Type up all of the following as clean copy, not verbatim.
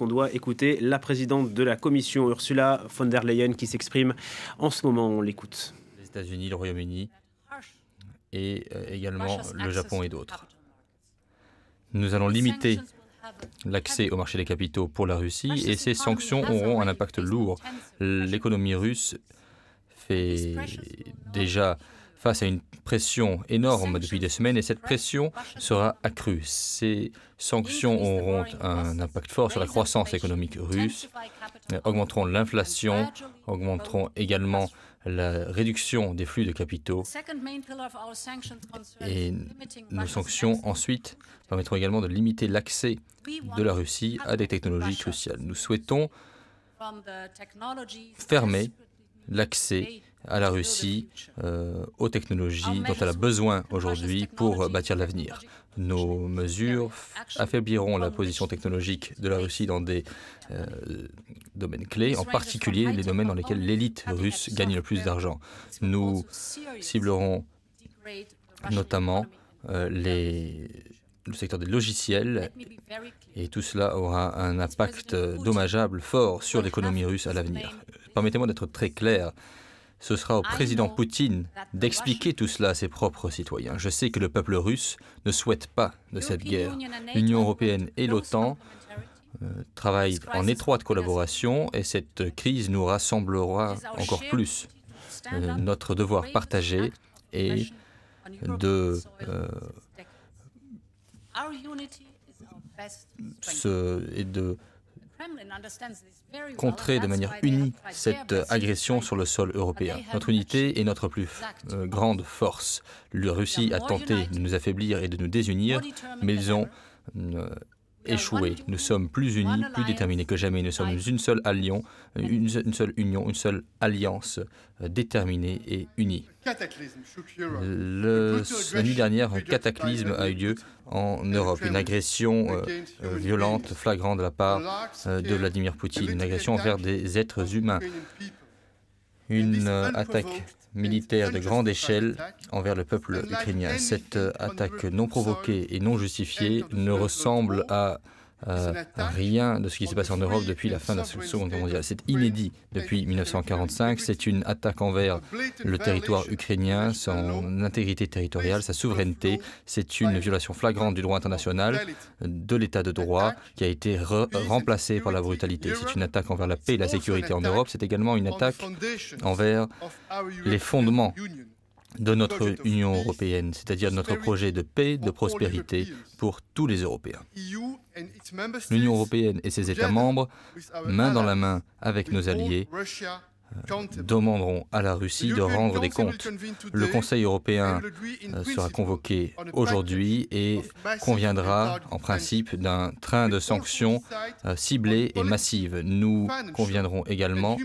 qu'on doit écouter la présidente de la Commission, Ursula von der Leyen, qui s'exprime en ce moment. On l'écoute. Les États-Unis, le Royaume-Uni et également le Japon et d'autres. Nous allons limiter l'accès au marché des capitaux pour la Russie et ces sanctions auront un impact lourd. L'économie russe fait déjà face à une pression énorme depuis des semaines et cette pression sera accrue. Ces sanctions auront un impact fort sur la croissance économique russe, augmenteront l'inflation, augmenteront également la réduction des flux de capitaux et nos sanctions ensuite permettront également de limiter l'accès de la Russie à des technologies cruciales. Nous souhaitons fermer l'accès à la Russie aux technologies dont elle a besoin aujourd'hui pour bâtir l'avenir. Nos mesures affaibliront la position technologique de la Russie dans des domaines clés, en particulier les domaines dans lesquels l'élite russe gagne le plus d'argent. Nous ciblerons notamment le secteur des logiciels et tout cela aura un impact dommageable fort sur l'économie russe à l'avenir. Permettez-moi d'être très clair. Ce sera au président Poutine d'expliquer tout cela à ses propres citoyens. Je sais que le peuple russe ne souhaite pas de cette guerre. L'Union européenne et l'OTAN travaillent en étroite collaboration et cette crise nous rassemblera encore plus. Notre devoir partagé est de contrer de manière unie cette agression sur le sol européen. Notre unité est notre plus grande force. La Russie a tenté de nous affaiblir et de nous désunir, mais ils ont échoué. Nous sommes plus unis, plus déterminés que jamais. Nous sommes une seule union, une seule alliance déterminée et unie. La nuit dernière, un cataclysme a eu lieu en Europe, une agression violente, flagrante de la part de Vladimir Poutine, une agression envers des êtres humains, une attaque militaire de grande échelle envers le peuple ukrainien. Cette attaque non provoquée et non justifiée ne ressemble à rien de ce qui s'est passé en Europe depuis la fin de la Seconde Guerre mondiale. C'est inédit depuis 1945. C'est une attaque envers le territoire ukrainien, son intégrité territoriale, sa souveraineté. C'est une violation flagrante du droit international, de l'état de droit, qui a été remplacé par la brutalité. C'est une attaque envers la paix et la sécurité en Europe. C'est également une attaque envers les fondements de notre Union européenne, c'est-à-dire notre projet de paix, de prospérité pour tous les Européens. L'Union européenne et ses États membres, main dans la main avec nos alliés, demanderont à la Russie de rendre des comptes. Le Conseil européen sera convoqué aujourd'hui et conviendra en principe d'un train de sanctions ciblées et massives. Nous conviendrons également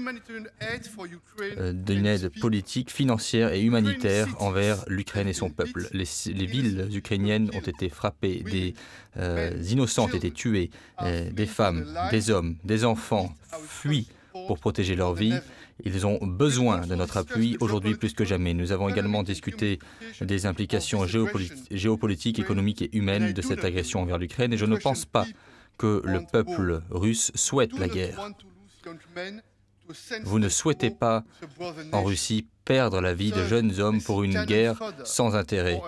d'une aide politique, financière et humanitaire envers l'Ukraine et son peuple. Les villes ukrainiennes ont été frappées, des innocents ont été tués, des femmes, des hommes, des enfants fuient pour protéger leur vie. Ils ont besoin de notre appui aujourd'hui plus que jamais. Nous avons également discuté des implications géopolitiques, économiques et humaines de cette agression envers l'Ukraine et je ne pense pas que le peuple russe souhaite la guerre. Vous ne souhaitez pas en Russie perdre la vie de jeunes hommes pour une guerre sans intérêt,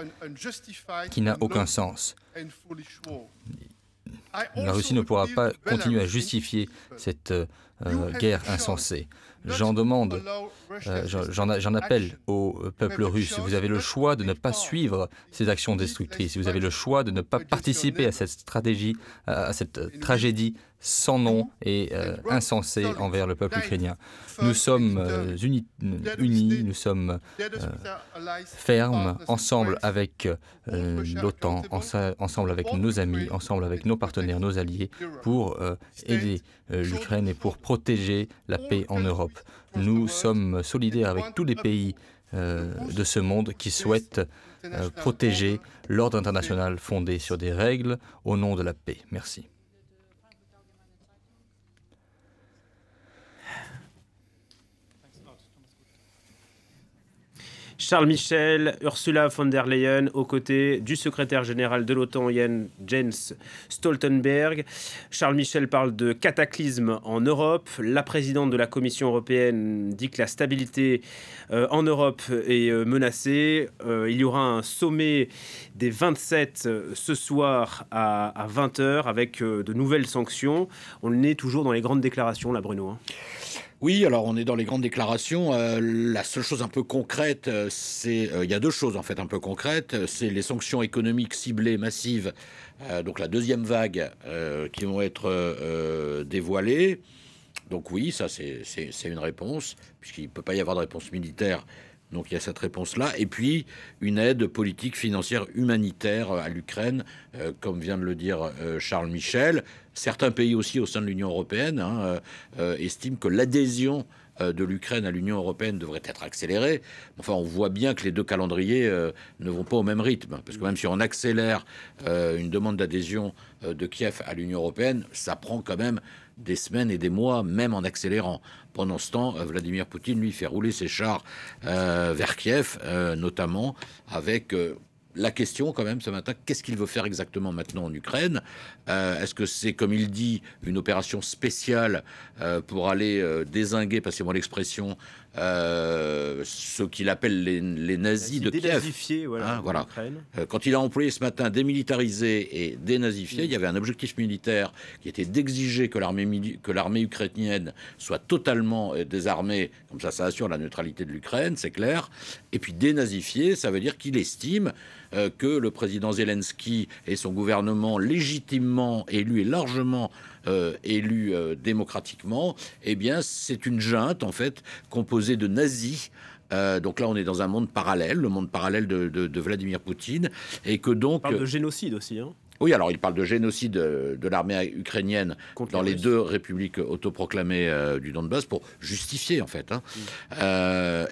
qui n'a aucun sens. La Russie ne pourra pas continuer à justifier cette guerre insensée. J'en appelle au peuple russe. Vous avez le choix de ne pas suivre ces actions destructrices. Vous avez le choix de ne pas participer à cette tragédie sans nom et insensée envers le peuple ukrainien. Nous sommes unis, nous sommes fermes, ensemble avec l'OTAN, ensemble avec nos amis, ensemble avec nos partenaires, nos alliés, pour aider l'Ukraine et pour protéger la paix en Europe. Nous sommes solidaires avec tous les pays de ce monde qui souhaitent protéger l'ordre international fondé sur des règles au nom de la paix. Merci. Charles Michel, Ursula von der Leyen, aux côtés du secrétaire général de l'OTAN, Jens Stoltenberg. Charles Michel parle de cataclysme en Europe. La présidente de la Commission européenne dit que la stabilité en Europe est menacée. Il y aura un sommet des 27 ce soir à 20h avec de nouvelles sanctions. On est toujours dans les grandes déclarations, là, Bruno. Oui, alors on est dans les grandes déclarations. La seule chose un peu concrète, c'est... il y a deux choses en fait un peu concrètes. C'est les sanctions économiques ciblées massives, donc la deuxième vague, qui vont être dévoilées. Donc oui, ça c'est une réponse, puisqu'il ne peut pas y avoir de réponse militaire. Donc il y a cette réponse-là. Et puis une aide politique, financière, humanitaire à l'Ukraine, comme vient de le dire Charles Michel. Certains pays aussi au sein de l'Union européenne estiment que l'adhésion de l'Ukraine à l'Union européenne devrait être accélérée. Enfin, on voit bien que les deux calendriers ne vont pas au même rythme. Parce que même si on accélère une demande d'adhésion de Kiev à l'Union européenne, ça prend quand même des semaines et des mois, même en accélérant. Pendant ce temps, Vladimir Poutine, lui, fait rouler ses chars vers Kiev, notamment avec... la question, quand même, ce matin, qu'est-ce qu'il veut faire exactement maintenant en Ukraine? Est-ce que c'est, comme il dit, une opération spéciale pour aller dézinguer, passez-moi l'expression, ceux qu'il appelle les nazis de Kiev? Dénazifier, voilà. Quand il a employé ce matin démilitariser et dénazifier, il y avait un objectif militaire qui était d'exiger que l'armée ukrainienne soit totalement désarmée, comme ça assure la neutralité de l'Ukraine, c'est clair. Et puis dénazifier, ça veut dire qu'il estime que le président Zelensky et son gouvernement légitimement élu et largement élu démocratiquement, eh bien c'est une junte en fait composée de nazis. Donc là on est dans un monde parallèle, le monde parallèle de Vladimir Poutine, et que donc... On parle de génocide aussi, hein. Oui, alors il parle de génocide de l'armée ukrainienne dans les deux républiques autoproclamées du Donbass pour justifier, en fait.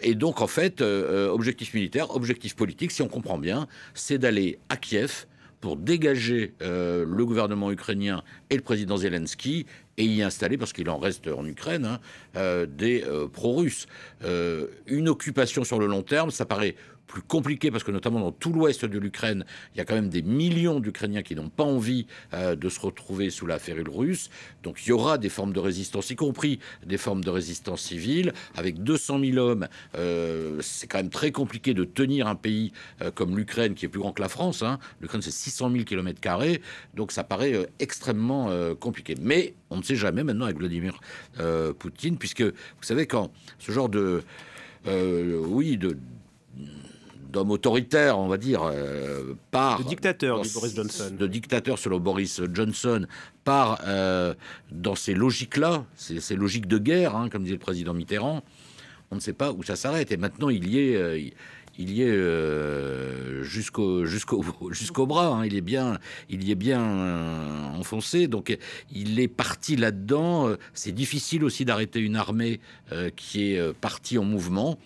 Et donc, en fait, objectif militaire, objectif politique, si on comprend bien, c'est d'aller à Kiev pour dégager le gouvernement ukrainien et le président Zelensky et y installer, parce qu'il en reste en Ukraine, des pro-russes. Une occupation sur le long terme, ça paraît plus compliqué parce que notamment dans tout l'ouest de l'Ukraine, il y a quand même des millions d'Ukrainiens qui n'ont pas envie de se retrouver sous la férule russe. Donc il y aura des formes de résistance, y compris des formes de résistance civile. Avec 200 000 hommes, c'est quand même très compliqué de tenir un pays comme l'Ukraine, qui est plus grand que la France. L'Ukraine, c'est 600 000 km², donc ça paraît extrêmement compliqué. Mais on ne sait jamais maintenant avec Vladimir Poutine, puisque vous savez, quand ce genre de d'homme autoritaire, on va dire, part... De dictateur, dit Boris Johnson. De dictateur, selon Boris Johnson, part dans ces logiques-là, ces logiques de guerre, comme disait le président Mitterrand. On ne sait pas où ça s'arrête. Et maintenant, il y est jusqu'au bras. Il y est bien enfoncé. Donc, il est parti là-dedans. C'est difficile aussi d'arrêter une armée qui est partie en mouvement.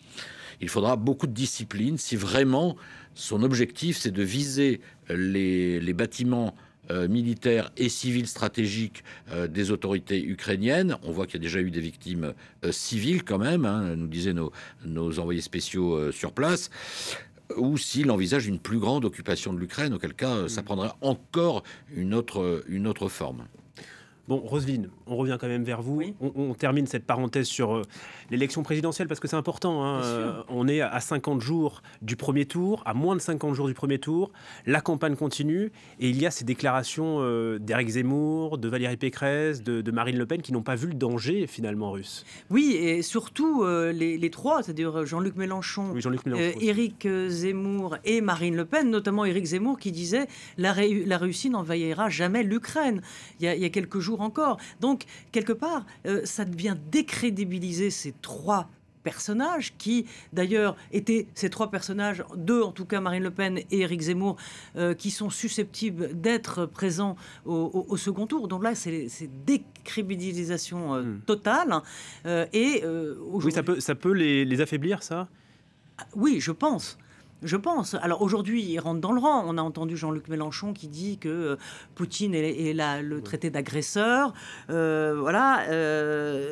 Il faudra beaucoup de discipline si vraiment son objectif, c'est de viser les bâtiments militaires et civils stratégiques des autorités ukrainiennes. On voit qu'il y a déjà eu des victimes civiles quand même, nous disaient nos envoyés spéciaux sur place. Ou s'il envisage une plus grande occupation de l'Ukraine, auquel cas ça prendra encore une autre forme. Bon, Roselyne, on revient quand même vers vous. Oui. On termine cette parenthèse sur l'élection présidentielle parce que c'est important. On est à 50 jours du premier tour, à moins de 50 jours du premier tour. La campagne continue et il y a ces déclarations d'Éric Zemmour, de Valérie Pécresse, de Marine Le Pen qui n'ont pas vu le danger finalement russe. Oui, et surtout les trois, c'est-à-dire Jean-Luc Mélenchon, Éric Zemmour et Marine Le Pen, notamment Éric Zemmour qui disait la Russie n'envahira jamais l'Ukraine. Il y a quelques jours encore. Donc, quelque part, ça devient décrédibiliser ces trois personnages qui, d'ailleurs, étaient ces trois personnages, deux en tout cas, Marine Le Pen et Éric Zemmour, qui sont susceptibles d'être présents au second tour. Donc là, c'est décrédibilisation totale. Oui, ça peut les affaiblir, ça ? Oui, je pense. Je pense. Alors aujourd'hui, il rentre dans le rang. On a entendu Jean-Luc Mélenchon qui dit que Poutine est le traité d'agresseur. Voilà.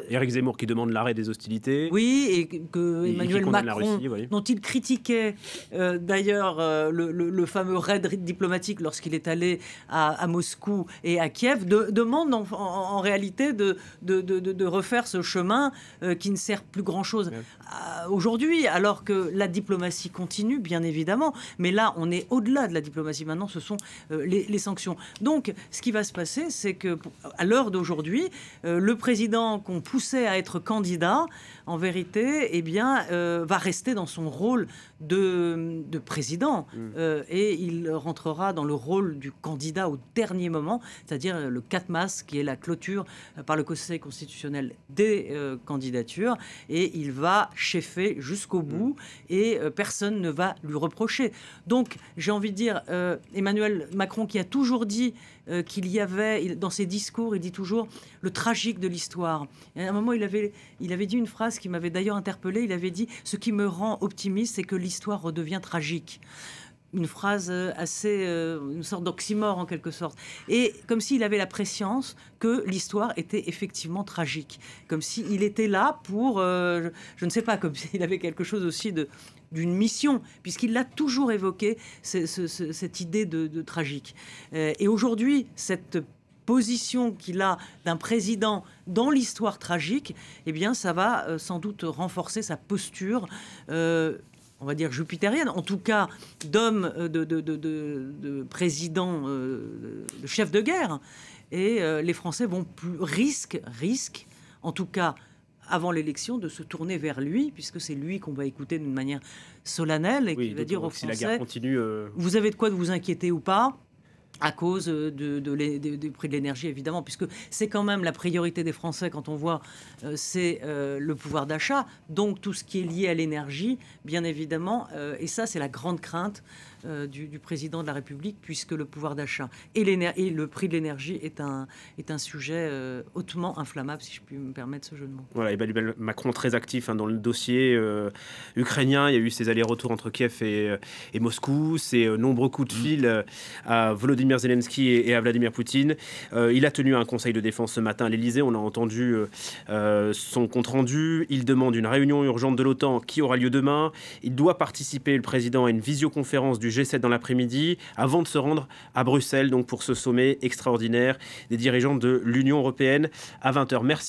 Éric Zemmour qui demande l'arrêt des hostilités. Oui, et que Emmanuel Macron, Russie, dont il critiquait d'ailleurs le fameux raid diplomatique lorsqu'il est allé à Moscou et à Kiev, demande en réalité de refaire ce chemin qui ne sert plus grand-chose aujourd'hui, alors que la diplomatie continue, bien évidemment. Mais là, on est au-delà de la diplomatie. Maintenant, ce sont les sanctions. Donc, ce qui va se passer, c'est que à l'heure d'aujourd'hui, le président qu'on poussait à être candidat, en vérité, eh bien, va rester dans son rôle de président. Et il rentrera dans le rôle du candidat au dernier moment, c'est-à-dire le 4 mars, qui est la clôture par le Conseil constitutionnel des candidatures. Et il va cheffer jusqu'au bout et personne ne va lui reprocher. Donc, j'ai envie de dire, Emmanuel Macron qui a toujours dit qu'il y avait, dans ses discours, il dit toujours le tragique de l'histoire. Et à un moment, il avait dit une phrase qui m'avait d'ailleurs interpellée. Il avait dit « Ce qui me rend optimiste, c'est que l'histoire redevient tragique ». Une phrase assez, une sorte d'oxymore en quelque sorte. Et comme s'il avait la prescience que l'histoire était effectivement tragique. Comme s'il était là pour, je ne sais pas, comme s'il avait quelque chose aussi d'une mission, puisqu'il l'a toujours évoqué, cette idée de tragique. Et aujourd'hui, cette position qu'il a d'un président dans l'histoire tragique, eh bien, ça va sans doute renforcer sa posture on va dire jupitérienne, en tout cas d'homme, de président, de chef de guerre. Et les Français risquent, en tout cas avant l'élection, de se tourner vers lui, puisque c'est lui qu'on va écouter d'une manière solennelle et qui va dire aux Français, si la guerre continue, vous avez de quoi vous inquiéter ou pas, à cause du prix de l'énergie, évidemment, puisque c'est quand même la priorité des Français quand on voit, c'est le pouvoir d'achat, donc tout ce qui est lié à l'énergie, bien évidemment, et ça, c'est la grande crainte du président de la République, puisque le pouvoir d'achat et le prix de l'énergie est un sujet hautement inflammable, si je puis me permettre ce jeu de mots. Voilà, Emmanuel Macron très actif dans le dossier ukrainien. Il y a eu ces allers-retours entre Kiev et Moscou, ces nombreux coups de fil à Volodymyr Zelensky et à Vladimir Poutine. Il a tenu un conseil de défense ce matin à l'Élysée. On a entendu son compte-rendu. Il demande une réunion urgente de l'OTAN qui aura lieu demain. Il doit participer, le président, à une visioconférence du G7 dans l'après-midi avant de se rendre à Bruxelles donc pour ce sommet extraordinaire des dirigeants de l'Union européenne à 20h. Merci.